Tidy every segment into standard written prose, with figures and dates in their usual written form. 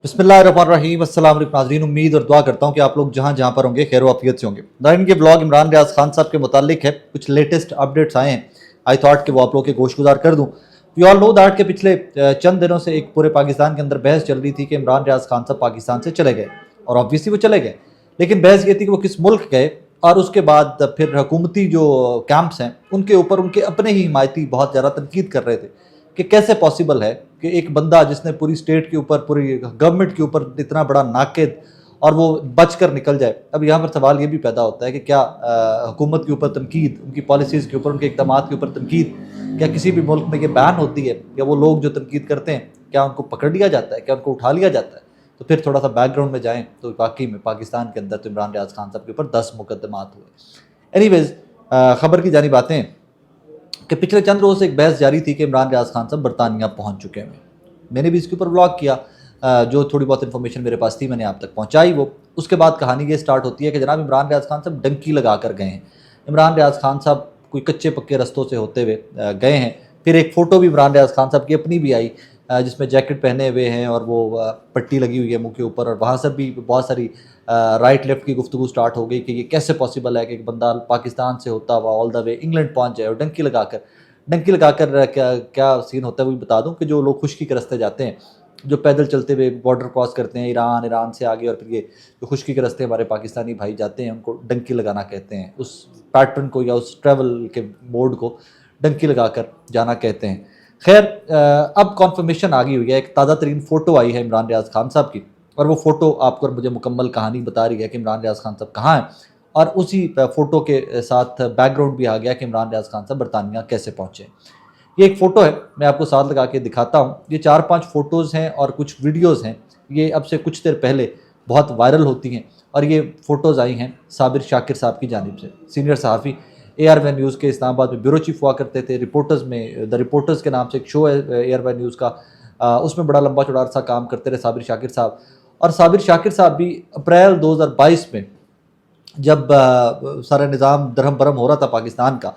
बिस्मिल्लाहिर्रहमानिर्रहीम। अस्सलाम वालेकुम नाज़रीन, उम्मीद और दुआ करता हूँ कि आप लोग जहाँ जहाँ पर होंगे खैर आफियत से होंगे। नाज़रीन, ये ब्लॉग इमरान रियाज खान साहब के मुतालिक है। कुछ लेटेस्ट अपडेट्स आए हैं, आई थॉट कि वो आप लोग के गोश गुजार कर दूँ। वी ऑल नो दैट के पिछले चंद दिनों से एक पूरे पाकिस्तान के अंदर बहस चल रही थी कि इमरान रियाज खान साहब पाकिस्तान से चले गए, और ऑब्वियसली वो चले गए, लेकिन बहस ये थी कि वो किस मुल्क गए, और उसके बाद फिर हुकूमती जो कैंप्स हैं उनके ऊपर उनके अपने ही हिमायती बहुत ज़्यादा तनकीद कर रहे थे कि कैसे पॉसिबल है कि एक बंदा जिसने पूरी स्टेट के ऊपर, पूरी गवर्नमेंट के ऊपर इतना बड़ा नाक़िद, और वो बच कर निकल जाए। अब यहाँ पर सवाल ये भी पैदा होता है कि क्या हुकूमत के ऊपर तनकीद, उनकी पॉलिसीज़ के ऊपर, उनके इक़दाम के ऊपर तनकीद, क्या किसी भी मुल्क में ये बैन होती है? या वो लोग जो तनकीद करते हैं क्या उनको पकड़ लिया जाता है, क्या उनको उठा लिया जाता है? तो फिर थोड़ा सा बैकग्राउंड में जाएँ तो वाकई में पाकिस्तान के अंदर तो इमरान रियाज खान साहब के ऊपर 10 मुकदमात हुए। एनीवेज़, ख़बर की जानिब आते हैं कि पिछले चंद रोज़ से एक बहस जारी थी कि इमरान रियाज खान साहब बरतानिया पहुंच चुके हैं। मैंने भी इसके ऊपर व्लॉग किया, जो थोड़ी बहुत इन्फॉर्मेशन मेरे पास थी मैंने आप तक पहुंचाई। वो उसके बाद कहानी ये स्टार्ट होती है कि जनाब इमरान रियाज खान साहब डंकी लगा कर गए हैं। इमरान रियाज खान साहब कोई कच्चे पक्के रस्तों से होते हुए गए हैं। फिर एक फ़ोटो भी इमरान रियाज खान साहब की अपनी भी आई, जिसमें जैकेट पहने हुए हैं और वो पट्टी लगी हुई है मुँह के ऊपर, और वहाँ से भी बहुत सारी राइट लेफ्ट की गुफ्तगू स्टार्ट हो गई कि ये कैसे पॉसिबल है कि एक बंदा पाकिस्तान से होता हुआ ऑल द वे इंग्लैंड पहुँच जाए और डंकी लगाकर क्या क्या सीन होता है वो भी बता दूं कि जो लोग खुश्की के रास्ते जाते हैं, जो पैदल चलते हुए बॉर्डर क्रॉस करते हैं, ईरान से आगे, और फिर ये जो खुश्की के रास्ते हमारे पाकिस्तानी भाई जाते हैं उनको डंकी लगाना कहते हैं। उस पैटर्न को या उस ट्रैवल के मोड को डंकी लगाकर जाना कहते हैं। खैर, अब कॉन्फर्मेशन आ गई हुई है, एक ताज़ा तरीन फ़ोटो आई है इमरान रियाज खान साहब की, और वो फ़ोटो आपको और मुझे मुकम्मल कहानी बता रही है कि इमरान रियाज खान साहब कहाँ हैं, और उसी फ़ोटो के साथ बैकग्राउंड भी आ गया कि इमरान रियाज खान साहब बरतानिया कैसे पहुँचे। ये एक फ़ोटो है, मैं आपको साथ लगा के दिखाता हूँ। ये 4-5 फ़ोटोज़ हैं और कुछ वीडियोज़ हैं। ये अब से कुछ देर पहले बहुत वायरल होती हैं, और ये फ़ोटोज़ आई हैं साबिर शाकिर साहब की जानिब से। सीनियर सहाफ़ी, AR1 न्यूज़ के इस्लामाबाद में ब्यूरो चीफ़ हुआ करते थे। रिपोर्टर्स में द रिपोर्टर्स के नाम से एक शो है AR1 न्यूज़ का, उसमें बड़ा लंबा चौड़ा अरसा काम करते रहे साबिर शाकिर साहब। और साबिर शाकिर साहब भी अप्रैल 2022 में जब सारा निज़ाम दरहम बरहम हो रहा था पाकिस्तान का,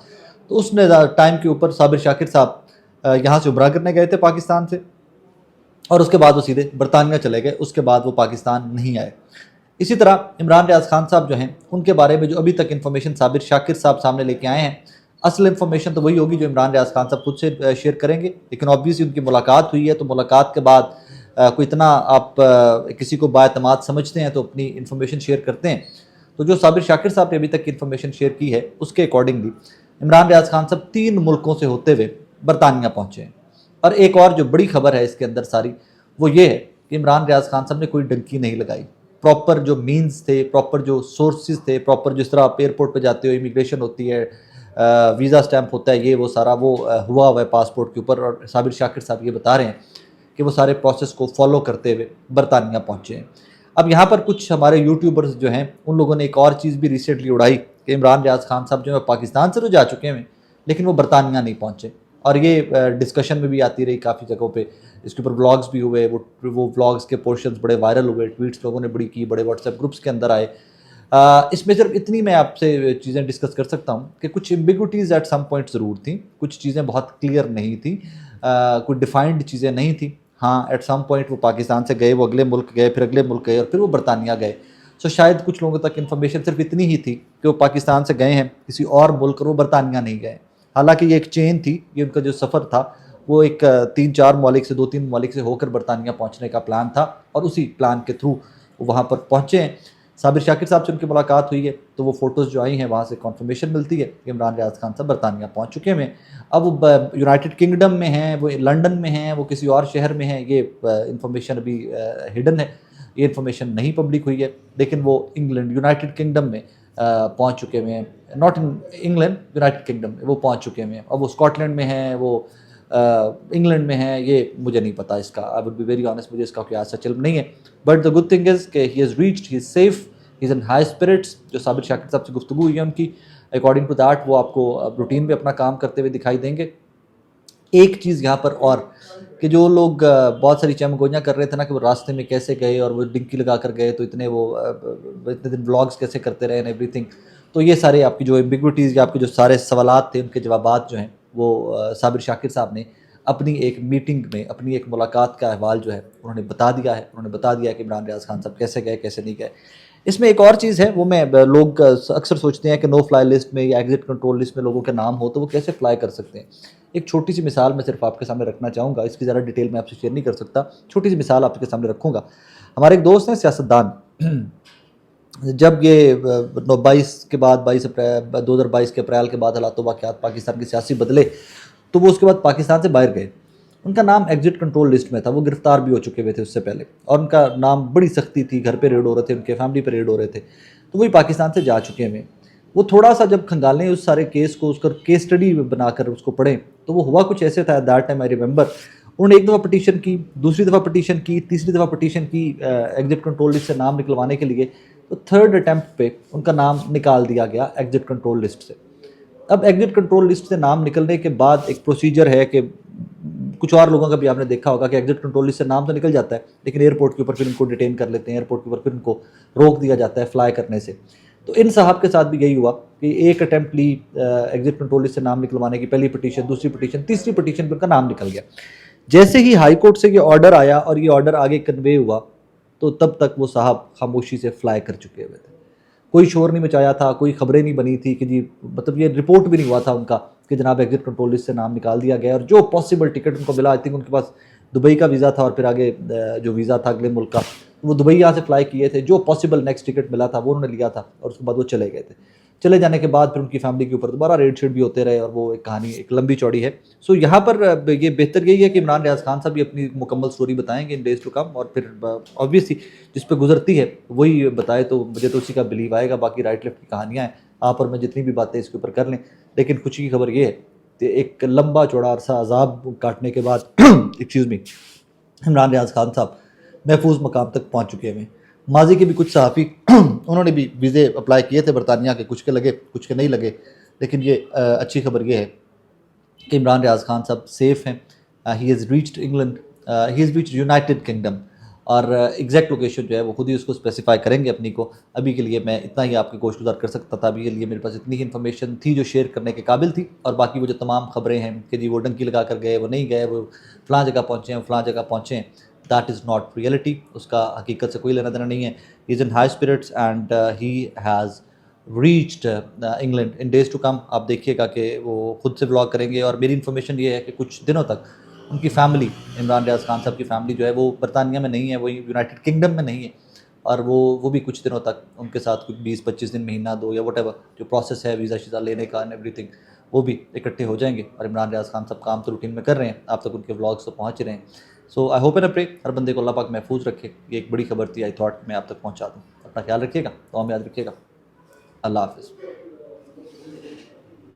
तो उस टाइम के ऊपर साबिर शाकिर साहब यहाँ से उम्रा करने गए थे पाकिस्तान से, और उसके बाद वो सीधे बरतानिया चले गए। उसके बाद वो पाकिस्तान नहीं आए। इसी तरह इमरान रियाज खान साहब जो हैं उनके बारे में जो अभी तक इन्फॉर्मेशन साबिर शाकिर साहब सामने लेके आए हैं, असल इन्फॉर्मेशन तो वही होगी जो इमरान रियाज खान साहब खुद से शेयर करेंगे, लेकिन ऑब्वियसली उनकी मुलाकात हुई है, तो मुलाकात के बाद कोई इतना आप किसी को बाएतमाद समझते हैं तो अपनी इन्फॉर्मेशन शेयर करते हैं। तो जो साबिर शाकिर साहब ने अभी तक इन्फॉर्मेशन शेयर की है उसके अकॉर्डिंगली इमरान रियाज खान साहब 3 मुल्कों से होते हुए बरतानिया पहुँचे हैं। और एक और जो बड़ी खबर है इसके अंदर सारी, वो ये है कि इमरान रियाज खान साहब ने कोई डंकी नहीं लगाई। प्रॉपर जो मीन्स थे, प्रॉपर जो सोर्सेज थे, प्रॉपर जिस तरह आप एयरपोर्ट पे जाते हो, इमिग्रेशन होती है, वीज़ा स्टैंप होता है, ये वो सारा वो हुआ हुआ है पासपोर्ट के ऊपर, और साबिर शाकिर साहब ये बता रहे हैं कि वो सारे प्रोसेस को फॉलो करते हुए बरतानिया पहुँचे हैं। अब यहाँ पर कुछ हमारे यूट्यूबर्स जो हैं उन लोगों ने एक और चीज़ भी रिसेंटली उड़ाई कि इमरान रियाज खान साहब जो है पाकिस्तान से तो जा चुके हैं लेकिन वो बरतानिया नहीं पहुँचे, और ये डिस्कशन में भी आती रही काफ़ी जगहों पे। इसके ऊपर व्लॉग्स भी हुए, वो व्लॉग्स के पोर्शंस बड़े वायरल हुए, ट्वीट्स लोगों ने बड़ी की, बड़े व्हाट्सएप ग्रुप्स के अंदर आए। इसमें सिर्फ इतनी मैं आपसे चीज़ें डिस्कस कर सकता हूँ कि कुछ एम्बिग्विटीज़ एट सम पॉइंट ज़रूर थी, कुछ चीज़ें बहुत क्लियर नहीं थी, कुछ डिफाइंड चीज़ें नहीं थी। हाँ, एट सम पॉइंट वो पाकिस्तान से गए, वो अगले मुल्क गए, फिर अगले मुल्क गए, और फिर वो बरतानिया गए। सो शायद कुछ लोगों तक इन्फॉर्मेशन सिर्फ इतनी ही थी कि वो पाकिस्तान से गए हैं किसी और मुल्क, और वो बरतानिया नहीं गए। हालांकि ये एक चेन थी, ये उनका जो सफ़र था वो एक 3-4 ममालिक से, 2-3 ममालिक से होकर बरतानिया पहुंचने का प्लान था, और उसी प्लान के थ्रू वो वहाँ पर पहुँचे हैं। साबिर शाकिर साहब से उनकी मुलाकात हुई है, तो वो फ़ोटोज़ जो आई हैं वहाँ से कॉन्फर्मेशन मिलती है कि इमरान रियाज खान साहब बरतानिया पहुँच चुके हैं। अब वो यूनाइटेड किंगडम में हैं, वो लंदन में हैं, वो किसी और शहर में हैं, ये इन्फॉर्मेशन अभी हिडन है, ये इन्फॉर्मेशन नहीं पब्लिक हुई है। लेकिन वो इंग्लैंड, यूनाइटेड किंगडम में पहुँच चुके हुए हैं, not in England, United kingdom में वो पहुँच चुके हुए हैं। अब वो स्कॉटलैंड में हैं, वो इंग्लैंड में हैं, ये मुझे नहीं पता इसका, I would be very honest, मुझे इसका कोई सच इल्म नहीं है। But the good thing is कि he has reached, he is safe, he is in high spirits. जो साबिर शाकिर साहब से गुफ्तगू हुई है उनकी, अकॉर्डिंग टू दैट वो आपको रूटीन में अपना काम करते हुए दिखाई देंगे। एक चीज़ यहाँ पर और कि जो लोग बहुत सारी चमगोइयाँ कर रहे थे ना कि वो रास्ते में कैसे गए और वो डिंकी लगा कर गए, तो इतने दिन व्लॉग्स कैसे करते रहे एंड एवरीथिंग, तो ये सारे आपकी जो एम्बिग्विटीज़ या आपके जो सारे सवालात थे उनके जवाबात जो हैं वो साबिर शाकिर साहब ने اپنی ایک میٹنگ میں اپنی ایک ملاقات کا احوال جو ہے انہوں نے بتا دیا ہے. انہوں نے بتا دیا ہے کہ عمران ریاض خان صاحب کیسے گئے کیسے نہیں گئے. اس میں ایک اور چیز ہے، وہ میں لوگ اکثر سوچتے ہیں کہ نو فلائی لسٹ میں یا ایگزٹ کنٹرول لسٹ میں لوگوں کے نام ہو تو وہ کیسے فلائی کر سکتے ہیں. ایک چھوٹی سی مثال میں صرف آپ کے سامنے رکھنا چاہوں گا، اس کی ذرا ڈیٹیل میں آپ سے شیئر نہیں کر سکتا، چھوٹی سی مثال آپ کے سامنے رکھوں گا. ہمارے ایک دوست ہیں سیاستدان، جب یہ 22 کے بعد 2022 کے اپریل کے بعد حالات و واقعات پاکستان کے سیاسی بدلے تو وہ اس کے بعد پاکستان سے باہر گئے. ان کا نام ایگزٹ کنٹرول لسٹ میں تھا، وہ گرفتار بھی ہو چکے ہوئے تھے اس سے پہلے، اور ان کا نام بڑی سختی تھی، گھر پہ ریڈ ہو رہے تھے، ان کے فیملی پہ ریڈ ہو رہے تھے، تو وہی پاکستان سے جا چکے ہیں. وہ تھوڑا سا جب کھنگالیں اس سارے کیس کو، اس کا کیس اسٹڈی بنا کر اس کو پڑھیں تو وہ ہوا کچھ ایسے تھا. دیٹ ٹائم آئی ریمبر انہوں نے ایک دفعہ پٹیشن کی، دوسری دفعہ پٹیشن کی، تیسری دفعہ پٹیشن کی ایگزٹ کنٹرول لسٹ سے نام نکلوانے کے لیے، تو تھرڈ اٹیمپٹ پہ ان کا نام نکال دیا گیا ایگزٹ کنٹرول لسٹ سے. اب ایگزٹ کنٹرول لسٹ سے نام نکلنے کے بعد ایک پروسیجر ہے کہ کچھ اور لوگوں کا بھی آپ نے دیکھا ہوگا کہ ایگزٹ کنٹرول لسٹ سے نام تو نکل جاتا ہے لیکن ایئرپورٹ کے اوپر پھر ان کو ڈیٹین کر لیتے ہیں، ایئرپورٹ کے اوپر پھر ان کو روک دیا جاتا ہے فلائی کرنے سے. تو ان صاحب کے ساتھ بھی یہی ہوا کہ ایک اٹیمپٹ لی ایگزٹ کنٹرول لسٹ سے نام نکلوانے کی، پہلی پٹیشن، دوسری پٹیشن، تیسری پٹیشن پہ ان کا نام نکل گیا. جیسے ہی ہائی کورٹ سے یہ آرڈر آیا اور یہ آرڈر آگے کنوے ہوا تو تب تک وہ صاحب خاموشی سے فلائی کر چکے ہوئے تھے. کوئی شور نہیں مچایا تھا، کوئی خبریں نہیں بنی تھی کہ جی، مطلب یہ رپورٹ بھی نہیں ہوا تھا ان کا کہ جناب ایگزٹ کنٹرول لسٹ سے نام نکال دیا گیا. اور جو پاسبل ٹکٹ ان کو ملا، آئی تھنک ان کے پاس دبئی کا ویزا تھا اور پھر آگے جو ویزا تھا اگلے ملک کا، وہ دبئی یہاں سے فلائی کیے تھے. جو پاسبل نیکسٹ ٹکٹ ملا تھا وہ انہوں نے لیا تھا اور اس کے بعد وہ چلے گئے تھے. چلے جانے کے بعد پھر ان کی فیملی کے اوپر دوبارہ ریڈ شیڈ بھی ہوتے رہے اور وہ ایک کہانی ایک لمبی چوڑی ہے. سو یہاں پر یہ بہتر یہی ہے کہ عمران ریاض خان صاحب بھی اپنی مکمل سٹوری بتائیں گے ان ڈیز ٹو کم، اور پھر آبویسلی جس پہ گزرتی ہے وہی بتائے تو مجھے تو اسی کا بلیو آئے گا. باقی رائٹ لیفٹ کی کہانیاں ہیں، آپ اور میں جتنی بھی باتیں اس کے اوپر کر لیں. لیکن خوشی کی خبر یہ ہے کہ ایک لمبا چوڑا عرصہ عذاب کاٹنے کے بعد ایکسکیوز می عمران ریاض خان صاحب محفوظ مقام تک پہنچ چکے ہیں. ماضی کے بھی کچھ صحافی انہوں نے بھی ویزے اپلائی کیے تھے برطانیہ کے، کچھ کے لگے کچھ کے نہیں لگے. لیکن یہ اچھی خبر یہ ہے کہ عمران ریاض خان صاحب سیف ہیں. ہی has reached England, he has reached United kingdom, اور ایگزیکٹ لوکیشن جو ہے وہ خود ہی اس کو اسپیسیفائی کریں گے اپنی کو. ابھی کے لیے میں اتنا ہی آپ کے گوش گزار کر سکتا تھا. ابھی کے لیے میرے پاس اتنی ہی انفارمیشن تھی جو شیئر کرنے کے قابل تھی، اور باقی وہ جو تمام خبریں ہیں کہ جی وہ ڈنکی لگا کر گئے، وہ نہیں گئے، وہ فلاں جگہ پہنچے ہیں، فلاں جگہ پہنچے ہیں، دیٹ از ناٹ ریئلٹی. اس کا حقیقت سے کوئی لینا دینا نہیں ہے. He is in high spirits and he has reached England in days to come. آپ دیکھیے گا کہ وہ خود سے بلاگ کریں گے. اور میری انفارمیشن یہ ہے کہ کچھ دنوں تک ان کی فیملی، عمران ریاض خان صاحب کی فیملی جو ہے وہ برطانیہ میں نہیں ہے، وہ یونائٹڈ کنگڈم میں نہیں ہے، اور وہ بھی کچھ دنوں تک ان کے ساتھ کچھ 20-25 دن، مہینہ دو یا وٹ ایور جو پروسیس ہے ویزا شیزا لینے کا اینڈ ایوری تھنگ، وہ بھی اکٹھے ہو جائیں گے. اور عمران ریاض خان صاحب کام تو روٹین میں کر رہے ہیں، آپ تک ان کے ولاگس تو پہنچ رہے ہیں. سو آئی ہوپ اینڈ پرے ہر بندے کو اللہ پاک محفوظ رکھے. یہ ایک بڑی خبر تھی، آئی تھاٹ میں آپ تک پہنچا دوں. اپنا خیال رکھیے گا، تو ہم یاد رکھیے گا. اللہ حافظ.